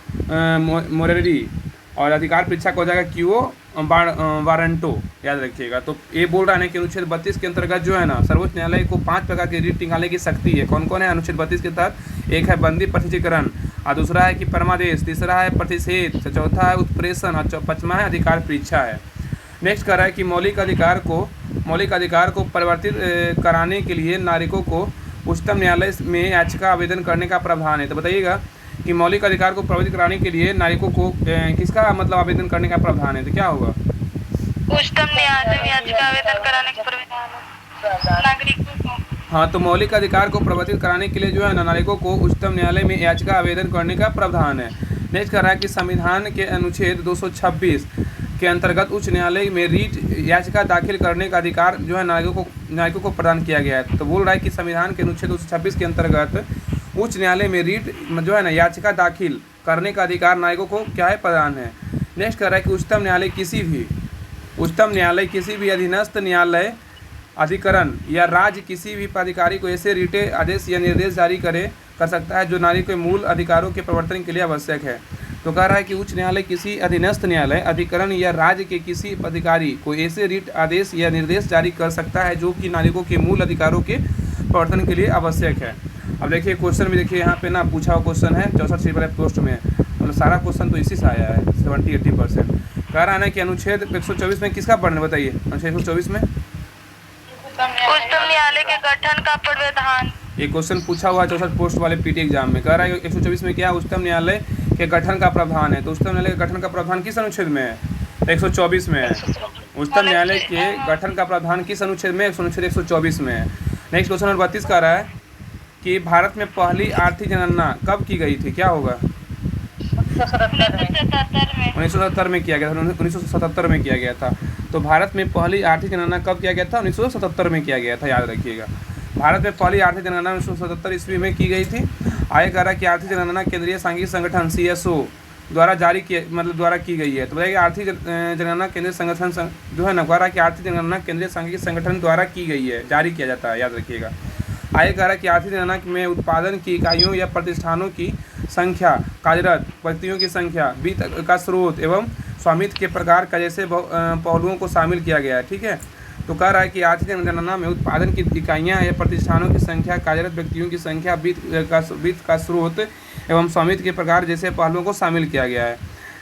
मोरेरी, और अधिकार परीक्षा का हो जाएगा क्यूओ वारंटो, याद रखिएगा। तो ये बोल रहा है कि अनुच्छेद 32 के अंतर्गत जो है ना सर्वोच्च न्यायालय को 5 प्रकार की रीट निकालने की शक्ति है। कौन कौन है अनुच्छेद 32 के तहत। एक है बंदी प्रतिकरण, और दूसरा है कि परमादेश, तीसरा है प्रतिषेध, चौथा है उत्प्रेषण, और पांचवा है अधिकार परीक्षा है। नेक्स्ट कर रहा है कि मौलिक अधिकार को परिवर्तित कराने के लिए नागरिकों को उच्चतम न्यायालय में याचिका आवेदन करने का प्रावधान है। तो बताइएगा कि मौलिक अधिकार को परिवर्तित कराने के लिए नागरिकों को किसका मतलब आवेदन करने का प्रावधान है, तो क्या होगा। उच्चतम न्यायालय में याचिका आवेदन कराने का प्रावधान है नागरिकों को। हाँ, तो मौलिक अधिकार को परिवर्तित कराने के लिए जो है ना नागरिकों को उच्चतम न्यायालय में याचिका आवेदन करने का प्रावधान है। नेक्स्ट कर रहा है कि संविधान के अनुच्छेद 226 के अंतर्गत उच्च न्यायालय में रीट याचिका दाखिल करने का अधिकार जो है नागरिकों को प्रदान किया गया है। तो बोल रहा है कि संविधान के अनुच्छेद 226 के अंतर्गत उच्च न्यायालय में रीट जो है ना याचिका दाखिल करने का अधिकार नागरिकों को क्या है, प्रदान है। नेक्स्ट कर रहा है कि उच्चतम न्यायालय किसी भी अधीनस्थ न्यायालय, अधिकरण या राज्य किसी भी प्राधिकारी को ऐसे रीटे आदेश या निर्देश जारी कर सकता है जो नागरिक के मूल अधिकारों के प्रवर्तन के लिए आवश्यक है। तो कह रहा है कि उच्च न्यायालय किसी अधीनस्थ न्यायालय, अधिकरण या राज्य के किसी अधिकारी को ऐसे रीट आदेश या निर्देश जारी कर सकता है जो कि नागरिकों के मूल अधिकारों के प्रवर्तन के लिए आवश्यक है। अब देखिए क्वेश्चन भी देखिए यहाँ पे ना पूछा हुआ क्वेश्चन है 64 सीट वाले पोस्ट में, मतलब सारा क्वेश्चन तो इसी से आया है 70-80%। कह रहा है ना कि अनुच्छेद 124 में किसका पढ़ने, बताइए अनुच्छेद 124 में उच्चतम न्यायालय के गठन का प्रावधान। ये क्वेश्चन पूछा हुआ है 64 पोस्ट वाले पीटी एग्जाम में। कह रहा है 124 में क्या उच्चतम न्यायालय के गठन का प्रावधान है। तो उच्चतम न्यायालय के गठन का प्रावधान किस अनुच्छेद में है, 124 में है। उच्चतम न्यायालय के गठन का प्रावधान किस अनुच्छेद में, अनुच्छेद 124 में है। नेक्स्ट क्वेश्चन नंबर 32 कह रहा है कि भारत में पहली आर्थिक जनगणना कब की गई थी, क्या होगा। 1977 में किया गया था, 1977 में किया गया था। तो भारत में पहली आर्थिक जनगणना कब किया गया था, 1977 में किया गया था, याद रखिएगा। भारत में पहली आर्थिक जनगणना 1977 ईस्वी में की गई थी। आगे कह रहा है कि आर्थिक जनगणना केंद्रीय सांख्यिकी संगठन CSO द्वारा द्वारा की गई है। तो बताइए आर्थिक जनगणना केंद्रीय संगठन जो है ना, कह रहा है कि आर्थिक जनगणना केंद्रीय सांख्यिकी संगठन द्वारा की गई है, जारी किया जाता है, याद रखिएगा। आगे कह रहा है कि आर्थिक जनगणना में उत्पादन की इकाइयों या प्रतिष्ठानों की संख्या, कार्यरत व्यक्तियों की संख्या, वित्त का स्रोत एवं स्वामित्व के प्रकार का जैसे पहलुओं को शामिल किया गया है, ठीक है। तो कह रहा है कि आर्थिक जनगणना में उत्पादन की इकाइयाँ या प्रतिष्ठानों की संख्या, कार्यरत व्यक्तियों की संख्या, वित्त का स्रोत एवं स्वामित्व के प्रकार जैसे पहलुओं को शामिल किया गया है।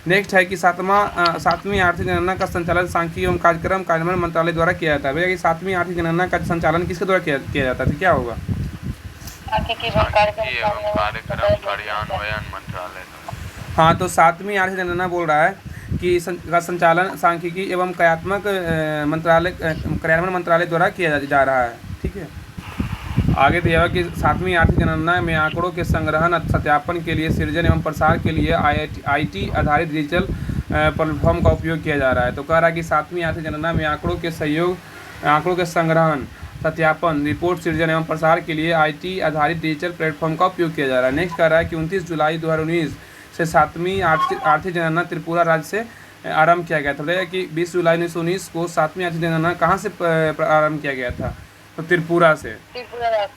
नेक्स्ट है कि सातवीं आर्थिक जनगणना का संचालन सांख्यिकी एवं कार्यक्रम कार्यान्वयन मंत्रालय द्वारा किया जाता है। भैया कि सातवीं आर्थिक जनगणना का संचालन किसके द्वारा किया जाता है, तो क्या होगा। हाँ, तो सातवीं आर्थिक जनगणना बोल रहा है कि का संचालन सांख्यिकी एवं कार्यान्वयन मंत्रालय द्वारा किया जा रहा है, ठीक है। आगे दिया कि सातवीं आर्थिक जनगणना में आंकड़ों के संग्रहण, सत्यापन के लिए, सृजन एवं प्रसार के लिए IT आधारित डिजिटल प्लेटफॉर्म का उपयोग किया जा रहा है। तो कह रहा है कि सातवीं आर्थिक जनगणना में आंकड़ों के संग्रहण, सत्यापन, रिपोर्ट सृजन एवं प्रसार के लिए IT आधारित डिजिटल प्लेटफॉर्म का उपयोग किया जा रहा है। नेक्स्ट कह रहा है कि 29 जुलाई 2019 से 7वीं आर्थिक जनगणना त्रिपुरा राज्य से आरंभ किया गया था। बताइए कि 20 जुलाई 1919 को 7वीं आर्थिक जनगणना कहाँ से आरंभ किया गया था? तो त्रिपुरा से।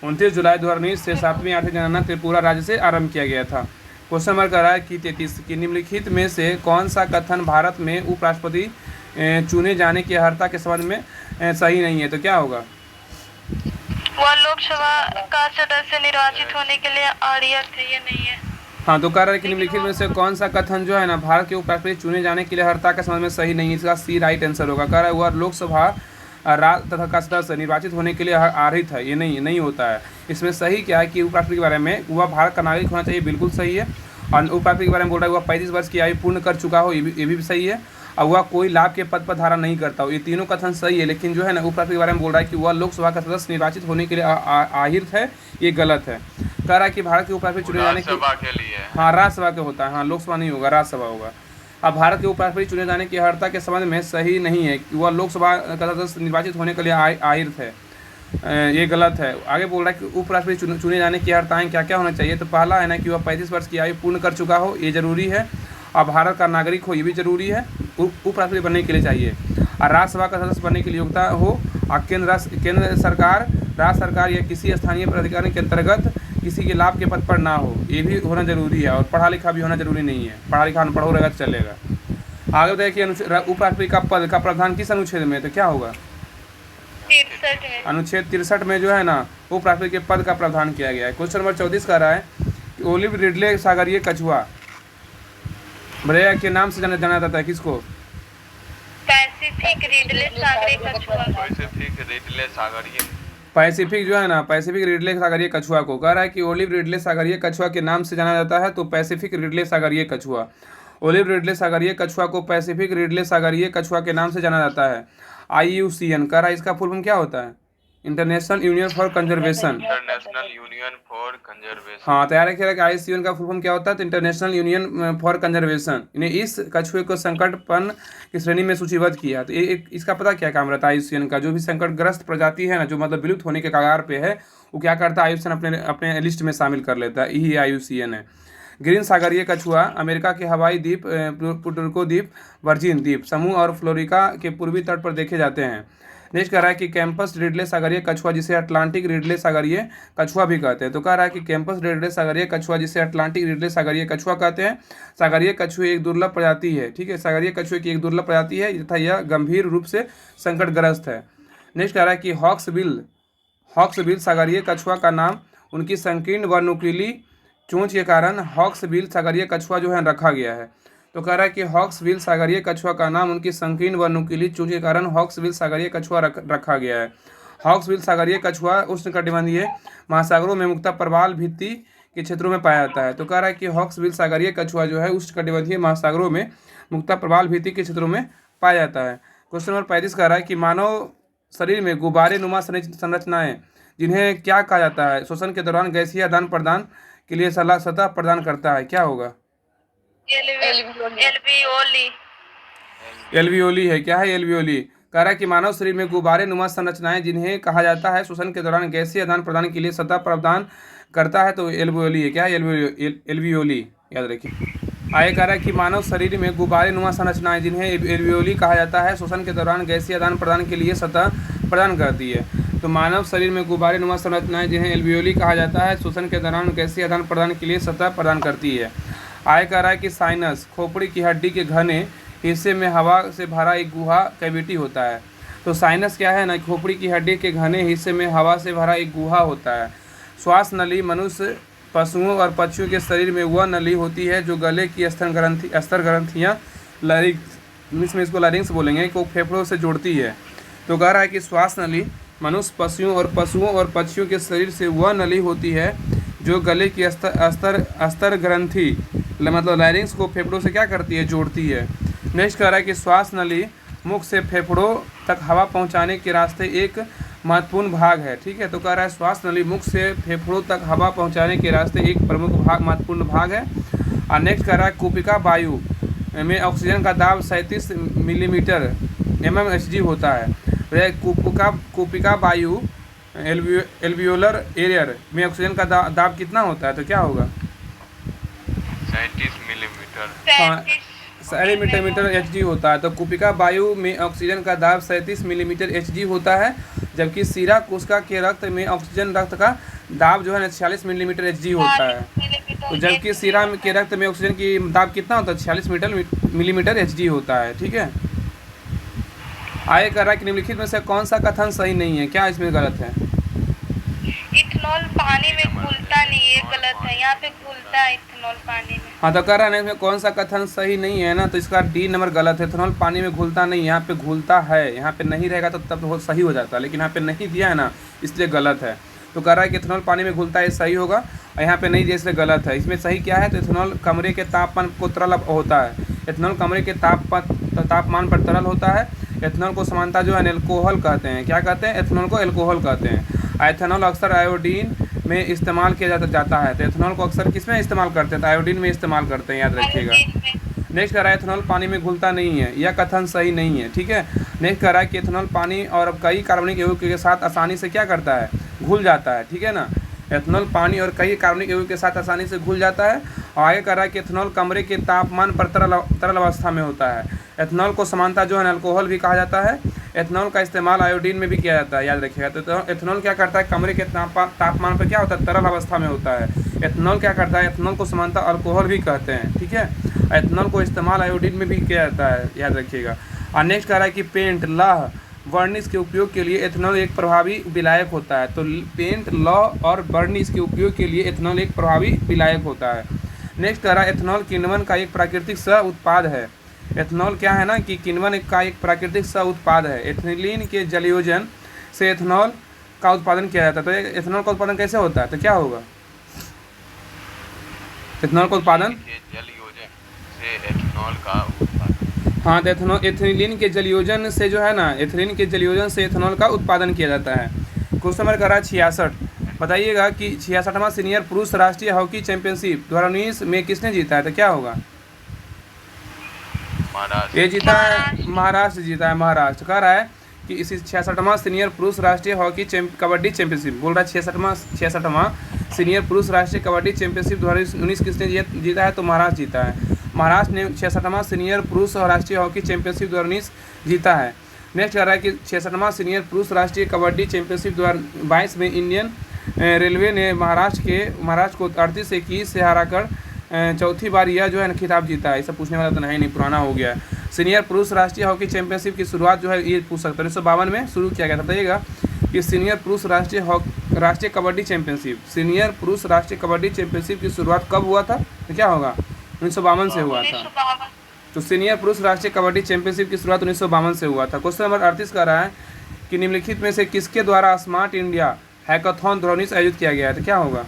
29 जुलाई 2019 से 7वीं आर्थिक जनगणना त्रिपुरा राज्य से आरंभ किया गया था। क्वेश्चन नंबर कर रहा है कि 33 की निम्नलिखित में से कौन सा कथन भारत में उपराष्ट्रपति चुने जाने की अर्हता के संबंध में सही नहीं है? तो क्या होगा? वह लोकसभा का सदस्य निर्वाचित होने के लिए अर्ह थे, ये नहीं है। हाँ, तो कह रहा है कि निम्नलिखित में से कौन सा कथन जो है ना भारत के उपराष्ट्रपति चुने जाने के लिए अर्हता के संबंध में सही नहीं है? इसका सी राइट आंसर होगा। कह रहा है वह लोकसभा राज्य तथा का सदस्य निर्वाचित होने के लिए अर्हित है, ये नहीं होता है। इसमें सही क्या है कि उपराष्ट्रपति के बारे में वह भारत का नागरिक होना चाहिए, बिल्कुल सही है। और उपराष्ट्रपति के बारे में बोल रहा है वह 35 वर्ष की आयु पूर्ण कर चुका हो, ये भी सही है। और वह कोई लाभ के पद पर धारण नहीं करता हो, ये तीनों कथन सही है। लेकिन जो है ना उपराष्ट्रपति के बारे में बोल रहा है कि वह लोकसभा का सदस्य निर्वाचित होने के लिए आहिर है, ये गलत है। कह रहा है कि भारत के उपराष्ट्रपति चुने जाने के लिए, हाँ राज्यसभा के होता है, हाँ लोकसभा नहीं होगा, राज्यसभा होगा। अब भारत के उपराष्ट्रपति चुने जाने की अर्हता के संबंध में सही नहीं है कि वह लोकसभा का सदस्य निर्वाचित होने के लिए आहिर है, ये गलत है। आगे बोल रहा है कि उपराष्ट्रपति चुने जाने की अर्हताएँ क्या क्या होना चाहिए? तो पहला है ना कि वह 35 वर्ष की आयु पूर्ण कर चुका हो, ये जरूरी है। और भारत का नागरिक हो, ये भी जरूरी है, उपराष्ट्रपति बनने के लिए चाहिए। और राज्यसभा का सदस्य बनने की योग्यता हो। और केंद्र सरकार, राज्य सरकार या किसी स्थानीय प्राधिकरण के अंतर्गत किसी के लाभ के पद पर ना हो, ये भी होना जरूरी है। और पढ़ा लिखा भी होना जरूरी नहीं है, पढ़ा लिखा अनपढ़ हो रहेगा तो चलेगा। आगे बताइए कि उपराष्ट्रपति का पद का प्रावधान किस अनुच्छेद में? तो क्या होगा? 63 में। अनुच्छेद 63 में जो है ना उपराष्ट्रपति के पद का प्रावधान किया गया है। क्वेश्चन नंबर 34 कह रहा है कि ओलिव रिडले सागरीय कछुआ ब्रेया के नाम से जाना जाता है, किसको? पैसिफिक रिडले सागरीय कछुआ। पैसिफिक जो है ना पैसिफिक रिडले सागरीय कछुआ को कह रहा है कि ओलिव रिडले सागरीय कछुआ के नाम से जाना जाता है। तो पैसिफिक रिडले सागरीय कछुआ, ओलिव रिडले सागरीय कछुआ को पैसिफिक रिडले सागरीय कछुआ के नाम से जाना जाता है। IUCN कह रहा है इसका फुल फॉर्म क्या होता है? International union for conservation. हाँ, तैयार रखिएगा कि IUCN का फुल फॉर्म क्या होता है? तो इंटरनेशनल यूनियन फॉर कंजर्वेशन। इन्हें इस कछुए को संकटपन्न की श्रेणी में सूचीबद्ध किया। तो इसका पता क्या काम रहता है IUCN का? जो भी संकटग्रस्त प्रजाति है ना, जो मतलब विलुप्त होने के कगार पे है, वो क्या करता है IUCN अपने लिस्ट में शामिल कर लेता है, यही IUCN है। ग्रीन सागरीय कछुआ अमेरिका के हवाई द्वीप, पुर्टोरिको द्वीप, वर्जिन द्वीप समूह और फ्लोरिडा के पूर्वी तट पर देखे जाते हैं। नेक्स्ट कह रहा है कि कैंपस रिडले सागरीय कछुआ जिसे अटलांटिक रिडले सागरीय कछुआ भी कहते हैं। तो कह रहा है कि कैंपस रिडले सागरीय कछुआ जिसे अटलांटिक रिडले सागरीय कछुआ कहते हैं। सागरीय कछुए एक दुर्लभ प्रजाति है, ठीक है, सागरीय कछुए की एक दुर्लभ प्रजाति है तथा यह गंभीर रूप से संकटग्रस्त है। नेक्स्ट कह रहा है कि हॉक्सबिल सागरीय कछुआ का नाम उनकी संकीर्ण व नुकीली चोंच के कारण हॉक्सबिल सागरीय कछुआ जो है रखा गया है। तो कह रहा है कि हॉक्सबिल सागरीय कछुआ का नाम उनकी संकीर्ण व नुकीली चोंच के कारण हॉक्सबिल सागरीय कछुआ रखा गया है। हॉक्सबिल सागरीय कछुआ उष्णकटिबंधीय महासागरों में मुक्त प्रवाल भित्ति के क्षेत्रों में पाया जाता है। तो कह रहा है कि हॉक्सबिल सागरीय कछुआ जो है उष्णकटिबंधीय महासागरों में मुक्त प्रवाल भित्ति के क्षेत्रों में पाया जाता है। क्वेश्चन नंबर 35 कह रहा है कि मानव शरीर में गुब्बारे नुमा संरचनाएं जिन्हें क्या कहा जाता है श्वसन के दौरान गैसीय आदान प्रदान के लिए सतह प्रदान करता है? क्या होगा? एल्वियोली है। क्या है एल्वियोली? कह रहा है कि मानव शरीर में गुब्बारे नुमा संरचनाएं जिन्हें कहा जाता है श्वसन के दौरान गैसीय आदान प्रदान के लिए सतह प्रदान करता है। तो एल्वियोली है। क्या है? एल्वियोली, याद रखिए। आगे कह रहा है कि मानव शरीर में गुब्बारे नुमा संरचनाएं जिन्हें एल्वियोली कहा जाता है श्वसन के दौरान गैसीय आदान प्रदान के लिए सतह प्रदान करती है। तो मानव शरीर में गुब्बारे नुमा संरचनाएं जिन्हें एल्वियोली कहा जाता है श्वसन के दौरान गैसीय आदान प्रदान के लिए सतह प्रदान करती है। आगे कह रहा है कि साइनस खोपड़ी की हड्डी के घने हिस्से में हवा से भरा एक गुहा कैविटी होता है। तो साइनस क्या है ना, खोपड़ी की हड्डी के घने हिस्से में हवा से भरा एक गुहा होता है। श्वास नली मनुष्य, पशुओं और पक्षियों के शरीर में वह नली होती है जो गले की अस्तर ग्रंथियाँ लैरिंक्स में इसको लैरिंक्स बोलेंगे को फेफड़ों से जोड़ती है। तो कह रहा है कि श्वास नली मनुष्य, पशुओं और पक्षियों के शरीर से वह नली होती है जो गले की अस्तर ग्रंथि मतलब लैरिंक्स को फेफड़ों से क्या करती है? जोड़ती है। नेक्स्ट कह रहा है कि श्वास नली मुख से फेफड़ों तक हवा पहुंचाने के रास्ते एक महत्वपूर्ण भाग है, ठीक है। तो कह रहा है श्वास नली मुख से फेफड़ों तक हवा पहुंचाने के रास्ते एक महत्वपूर्ण भाग है। और नेक्स्ट कह रहा है कूपिका वायु में ऑक्सीजन का दाब 37 मिलीमीटर mmHg होता है। कूपिका वायु एल्वियोलर एरियर में ऑक्सीजन का दाब कितना होता है, तो क्या होगा? 37 मिलीमीटर। हाँ, 37 मीटर Hg होता है। तो कुपिका वायु में ऑक्सीजन का दाब 37 मिलीमीटर Hg होता है, जबकि सीरा कोशिका के रक्त में ऑक्सीजन रक्त का दाब जो है ना 46 मिलीमीटर Hg होता है। तो जबकि सीरा के रक्त में ऑक्सीजन की दाब कितना होता है? 46 मिलीमीटर Hg होता है। ठीक है, आगे कर रहा है कि निम्नलिखित में से कौन सा कथन सही नहीं है, क्या इसमें गलत है? इथेनॉल पानी में घुलता नहीं है, गलत है। यहाँ पे घुलता है इथेनॉल पानी में। हाँ, तो कह रहा है ना इसमें कौन सा कथन सही नहीं है ना, तो इसका डी नंबर गलत है। इथेनॉल पानी में घुलता नहीं, यहाँ पे घुलता है। यहाँ पे नहीं रहेगा तो तब तो सही हो जाता, लेकिन यहाँ पे नहीं दिया है ना, इसलिए गलत है। तो कह रहा है कि इथेनॉल पानी में घुलता है, सही होगा, और यहाँ पे नहीं दिया इसलिए गलत है। इसमें सही क्या है? तो इथेनॉल कमरे के तापमान को तरल होता है। इथेनॉल कमरे के तापमान पर तरल होता है। इथेनॉल को समानता जो है एल्कोहल कहते हैं। क्या कहते हैं? इथेनॉल को एल्कोहल कहते हैं। इथेनॉल अक्सर आयोडीन में इस्तेमाल किया जाता है। तो इथेनॉल को अक्सर किस में इस्तेमाल करते हैं? तो आयोडीन में इस्तेमाल करते हैं, याद रखिएगा। नेक्स्ट कह रहा है इथेनॉल पानी में घुलता नहीं है, यह कथन सही नहीं है। ठीक है, नेक्स्ट कह रहा है कि इथेनॉल पानी और कई कार्बनिक यौगिक के साथ आसानी से क्या करता है? घुल जाता है। ठीक है ना, इथेनॉल पानी और कई कार्बनिक यौगिक के साथ आसानी से घुल जाता है। और आगे कह रहा है कि इथेनॉल कमरे के तापमान पर तरल अवस्था में होता है। इथेनॉल को समानता जो है अल्कोहल भी कहा जाता है। इथेनॉल का इस्तेमाल आयोडीन में भी किया जाता है, याद रखिएगा। तो इथेनॉल क्या करता है? कमरे के तापमान पर क्या होता है? तरल अवस्था में होता है। इथेनॉल क्या करता है? इथेनॉल को समानता अल्कोहल भी कहते हैं। ठीक है, इथेनॉल को इस्तेमाल आयोडीन में भी किया जाता है, याद रखिएगा। और नेक्स्ट कह रहा है कि पेंट, लौह, वर्निश के उपयोग के लिए इथेनॉल एक प्रभावी विलायक होता है। तो पेंट, लौह और वर्निश के उपयोग के लिए इथेनॉल एक प्रभावी विलायक होता है। नेक्स्ट कह रहा है इथेनॉल किण्वन का एक प्राकृतिक सह उत्पाद है। इथेनॉल क्या है ना कि किण्वन का एक प्राकृतिक सह उत्पाद है। एथिलीन के जलयोजन से इथेनॉल का उत्पादन किया जाता है। तो इथेनॉल का उत्पादन कैसे होता है, तो क्या होगा? इथेनॉल का उत्पादन जलयोजन से इथेनॉल का उत्पादन। हाँ, तो एथिलीन के जलयोजन से जो है ना, एथिलीन के जलयोजन से इथेनॉल का उत्पादन किया जाता है। क्वेश्चन नंबर कह रहा है 66। बताइएगा कि 66वां सीनियर पुरुष राष्ट्रीय हॉकी चैंपियनशिप 2019 में किसने जीता है, तो क्या होगा? ये जीता है महाराष्ट्र, जीता है महाराष्ट्र। कह रहा है कि इसी 66वां सीनियर पुरुष राष्ट्रीय हॉकी कबड्डी चैंपियनशिप, बोल रहा है 66वां सीनियर पुरुष राष्ट्रीय कबड्डी चैंपियनशिप 2019 किसने जीता है, तो महाराष्ट्र जीता है। महाराष्ट्र ने 66वां सीनियर पुरुष और राष्ट्रीय हॉकी चैंपियनशिप 2019 जीता है। नेक्स्ट कह रहा है कि 66वां सीनियर पुरुष राष्ट्रीय कबड्डी चैंपियनशिप 2022 में इंडियन रेलवे ने महाराष्ट्र को 38-21 से हराकर चौथी बार यह जो है खिताब जीता है। इसे पूछने वाला तो नहीं पुराना हो गया है। सीनियर पुरुष राष्ट्रीय हॉकी चैंपियनशिप की शुरुआत जो है ये पूछ सकते हैं 1952 में शुरू किया गया था। बताइएगा कि सीनियर पुरुष राष्ट्रीय कबड्डी चैंपियनशिप, सीनियर पुरुष राष्ट्रीय कबड्डी चैंपियनशिप की शुरुआत कब हुआ था, तो क्या होगा? 1952 से हुआ था। तो सीनियर पुरुष राष्ट्रीय कबड्डी चैंपियनशिप की शुरुआत 1952 से हुआ था। क्वेश्चन नंबर 38 का रहा है कि निम्नलिखित में से किसके द्वारा स्मार्ट इंडिया हैकाथॉन 2019 आयोजित किया गया है, तो क्या होगा?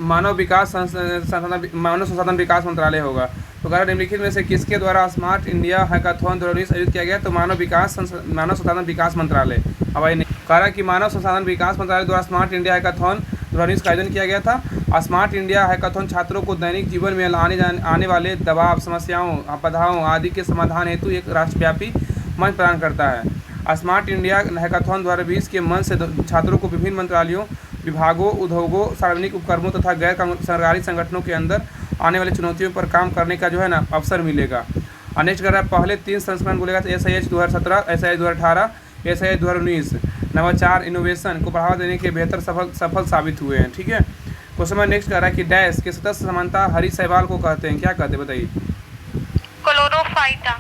मानव संसाधन विकास मंत्रालय होगा। तो कह रहा निम्नलिखित में से किसके द्वारा स्मार्ट इंडिया हैकाथॉन 2019 आयोजित किया गया, तो मानव संसाधन विकास मंत्रालय। अब कह रहा है कि मानव संसाधन विकास मंत्रालय द्वारा स्मार्ट इंडिया हैकाथॉन 2019 का आयोजन किया गया था। स्मार्ट इंडिया हैकाथॉन छात्रों को दैनिक जीवन में आने वाले दबाव, समस्याओं, आपदाओं आदि के समाधान हेतु एक राष्ट्रव्यापी मंच प्रदान करता है। स्मार्ट इंडिया हैकाथॉन 2020 के मंच से छात्रों को विभिन्न मंत्रालयों, विभागों, उद्योगों, सार्वजनिक उपक्रमों तथा गैर सरकारी संगठनों के अंदर आने वाली चुनौतियों पर काम करने का जो है ना अवसर मिलेगा। नेक्स्ट कर रहा है पहले 3 संस्करण बोलेगा तो SIH 2017, SIH 2018, SIH 2019 नवाचार इनोवेशन को बढ़ावा देने के बेहतर सफल साबित हुए हैं। ठीक है, क्वेश्चन नंबर नेक्स्ट कर रहा है कि डैश के सदस्य समानता हरी शैवाल को कहते हैं, क्या कहते हैं बताइए? क्लोरोफाइटा।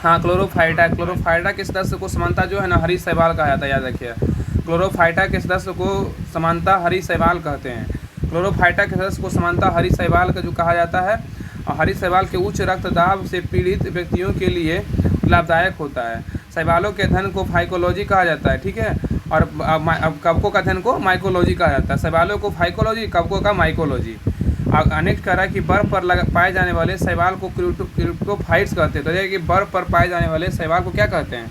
हाँ, क्लोरोफाइटा। क्लोरोफाइटा के सदस्य को समानता जो है ना हरी शैवाल कहा जाता है, याद रखिए। क्लोरोफाइटा के सदस्य को समानता हरी शैवाल कहते हैं। क्लोरोफाइटा के सदस्य को समानता हरी शैवाल का जो कहा जाता है। और हरी शैवाल के उच्च रक्तदाब से पीड़ित व्यक्तियों के लिए लाभदायक होता है। शैवालों के अध्ययन को फाइकोलॉजी कहा जाता है। ठीक है, और कवकों का अध्ययन को माइकोलॉजी कहा जाता है। शैवालों को फाइकोलॉजी, कवकों का माइकोलॉजी। नेक्स्ट कह रहा है कि बर्फ पर पाए जाने वाले शैवाल को क्रिप्टोफाइट्स कहते हैं। तो देखिए कि बर्फ पर पाए जाने वाले शैवाल को क्या कहते हैं?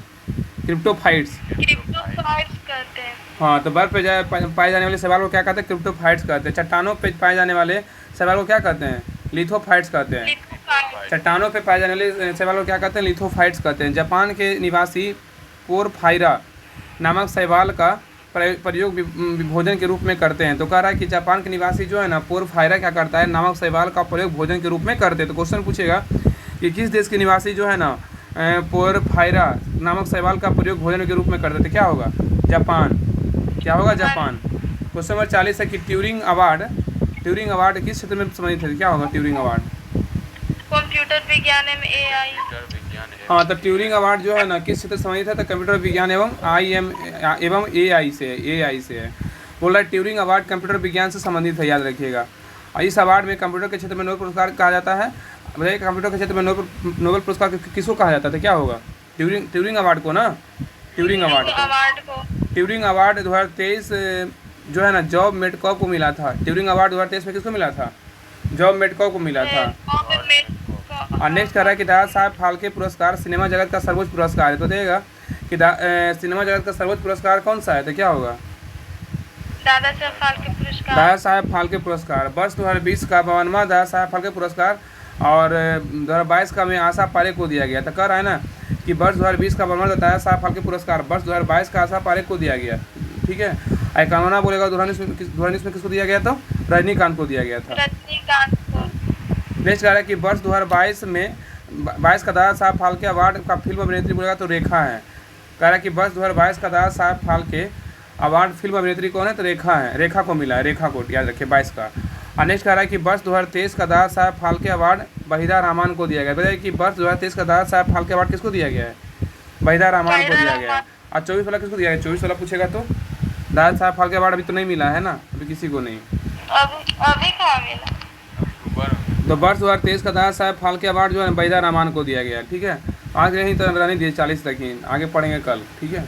क्रिप्टोफाइट्स कहते हैं। हाँ, तो बर्फ पे पाए जाने वाले शैवाल को क्या कहते हैं? क्रिप्टोफाइट्स कहते हैं। चट्टानों पे पाए जाने वाले शैवाल को क्या कहते हैं? लिथोफाइट्स कहते हैं। चट्टानों पे पाए जाने वाले शैवाल को क्या कहते हैं? लिथोफाइट्स कहते हैं। जापान के निवासी पोरफायरा नामक शैवाल का प्रयोग भोजन के रूप में करते हैं। तो कह रहा है कि जापान के निवासी जो है ना पोरफायरा क्या करता है? नामक शैवाल का प्रयोग भोजन के रूप में करते हैं। तो क्वेश्चन पूछेगा कि किस देश के निवासी जो है ना पोरफायरा नामक शैवाल का प्रयोग भोजन के रूप में करते थे? क्या होगा? जापान। क्या होगा? जापान। क्वेश्चन नंबर 40 है कि ट्यूरिंग अवार्ड किस क्षेत्र में संबंधित है? क्या होगा ट्यूरिंग अवार्ड? कंप्यूटर विज्ञान में AI। कंप्यूटर विज्ञान है। हाँ, तो ट्यूरिंग अवार्ड जो है ना किस क्षेत्र से संबंधित है? तो कंप्यूटर विज्ञान एवं AI से है। बोल रहा है ट्यूरिंग अवार्ड कंप्यूटर विज्ञान से संबंधित है, याद रखिएगा। और इस अवार्ड में कंप्यूटर के क्षेत्र में नोबेल पुरस्कार कहा जाता है। बताइए कंप्यूटर के क्षेत्र में नोबेल पुरस्कार किसको कहा जाता था? क्या होगा? ट्यूरिंग अवार्ड को ना, ट्यूरिंग अवार्ड 2023 जो है ना जॉब मेडकॉप को मिला था। ट्यूरिंग अवार्ड 2023 में किसको मिला था? जॉब मेडकॉप को मिला था। और नेक्स्ट कह रहा है कि दादा साहब फाल्के पुरस्कार सिनेमा जगत का सर्वोच्च पुरस्कार है। तो देगा कि सिनेमा जगत का सर्वोच्च पुरस्कार कौन सा है? तो क्या होगा? दादा साहब फाल्के पुरस्कार। दादा साहब फाल्के पुरस्कार वर्ष 2020 का 52वां दादा साहब फाल्के पुरस्कार और 2022 का में आशा पारेख को दिया गया। तो कह रहा है ना कि वर्ष 2020 का 52वां दादा साहब फाल्के पुरस्कार वर्ष 2022 का आशा पारेख को दिया गया। ठीक है। 51वां बोलेगा 2019 में किसको दिया गया? तो रजनीकांत को दिया गया था। रजनीकांत को। नेक्स्ट कह रहा है कि वर्ष 2022 में 22 का दादा साहब फाल्के अवार्ड का फिल्म अभिनेत्री बोलेगा तो रेखा है। कह रहा है कि वर्ष 2022 का दादा साहब फाल्के अवार्ड फिल्म अभिनेत्री कौन है? तो रेखा है। रेखा को मिला है, रेखा को याद रखिए 22 का। और नेक्स्ट कह रहा है कि वर्ष 2023 का दादा साहब फाल्के अवार्ड वहीदा रहमान को दिया गया। बताइए कि वर्ष 2023 का दादा साहब फाल्के अवार्ड किसको दिया गया है? वहीदा रहमान को दिया गया है। और 24 वाला किसको दिया गया? 24 वाला पूछेगा तो दादा साहब फाल्के अवार्ड अभी तो नहीं मिला है ना, अभी किसी को नहीं। अभी कहाँ मिला? अक्टूबर। तो वर्ष 2023 का दादा साहब फाल्के अवार्ड जो है वहीदा रहमान को दिया गया। ठीक है। आज यहीं तो रहने दिए 40 तक ही, आगे पढ़ेंगे कल। ठीक है।